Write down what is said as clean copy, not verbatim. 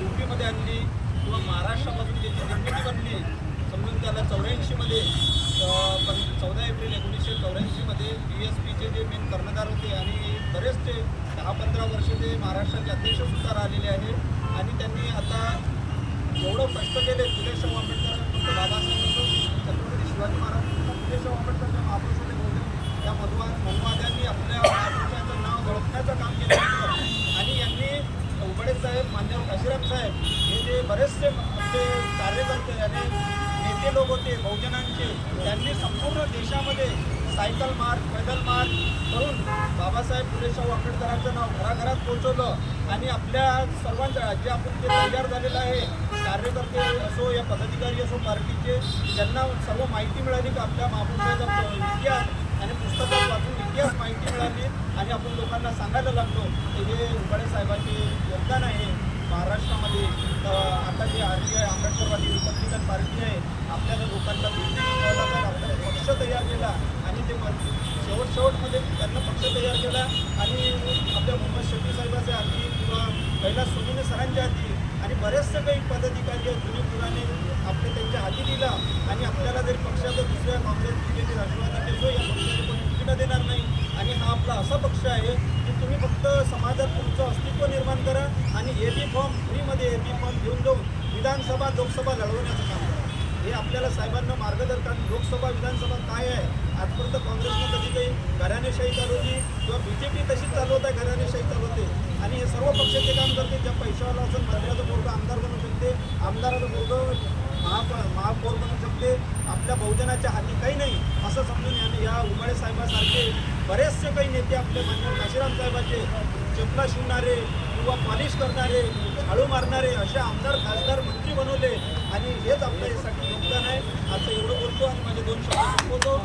यूपीमध्ये आणली किंवा महाराष्ट्रापासून त्याची निर्मिती बनली समजून त्याला 84मध्ये पण 14 एप्रिल 1984मध्ये BSPचे जे मेन कर्णधार होते आणि बरेचसे 10-15 वर्ष ते महाराष्ट्राचे अध्यक्षसुद्धा राहिलेले आहे आणि त्यांनी आता एवढं कष्ट केले फुले-शाहू आंबेडकर फक्त बाबासाहेब छत्रपती शिवाजी महाराज फुले-शाहू आंबेडकरच्या महापुरुषाचे बहुजन या मनुवाद्यांनी आपल्या महापुरुषांचं नाव ओळखण्याचं काम केलं होतं आणि यांनी उबळे साहेब मान्यवर काशीराम साहेब हे जे बरेचसे आपले कार्यकर्ते आणि नेते लोक होते बहुजनांचे त्यांनी संपूर्ण देशामध्ये सायकल मार्च पैदल मार्च करून बाबासाहेब फुले-शाहू आंबेडकरांचं नाव घराघरात पोहोचवलं आणि आपल्या सर्वांच्या जे आपण जे तयार झालेलं आहे कार्यकर्ते असो या पदाधिकारी असो पार्टीचे ज्यांना सर्व माहिती मिळाली की आपल्या महापुरुषाचा इतिहास आणि पुस्तकात वाचून इतिहास माहिती मिळाली आणि आपण लोकांना सांगायला लागलो की हे उबाळे साहेबांचे योगदान आहे महाराष्ट्रामध्ये. आता जे RDI आंबेडकरवादी रिपब्लिकन पार्टी आहे आपल्याला लोकांना आपल्याला पक्ष तयार केला आणि ते शेवटमध्ये त्यांना पक्ष तयार केला आणि आपल्या मोहम्मद शफी साहेबांच्या आधी किंवा कैलास सोनवणे सरांच्या आधी आणि बरेचसे काही पदाधिकारी जुने पुराणे आपले त्यांच्या हाती दिला आणि आपल्याला जरी पक्षाचं दुसऱ्या काँग्रेस BJP राष्ट्रवादी असो या पक्षाने कोणी तिकीट देणार नाही आणि हा आपला असा पक्ष आहे की तुम्ही फक्त समाजात तुमचं अस्तित्व निर्माण करा आणि AB फॉर्म फ्रीमध्ये AB फॉर्म घेऊन जाऊन विधानसभा लोकसभा लढवण्याचं काम करा. हे आपल्याला साहेबांना मार्गदर्शन लोकसभा विधानसभा काय आहे आजपर्यंत काँग्रेसनं कधी काही घराणेशाही चालवली किंवा BJP तशीच चालवत आहे घराणेशाही चालवते आणि हे सर्व पक्ष ते काम करते. ज्या पैशावाला असेल मंत्र्याचं पोरगं आमदार बनू शकते आमदाराचं पोरगं महापौर बनू शकते आपल्या बहुजनाच्या हाती काही नाही असं समजून या उबाळे साहेबांसारखे बरेचसे काही नेते आपले मान्यवर काशीराम साहेबांचे चपला शिवणारे किंवा पॉलिश करणारे झाडू मारणारे असे आमदार खासदार मंत्री बनवले आणि हेच आपल्या यासाठी योगदान आहे. आता एवढं बोलतो आणि माझे 2 शब्द संपवतो.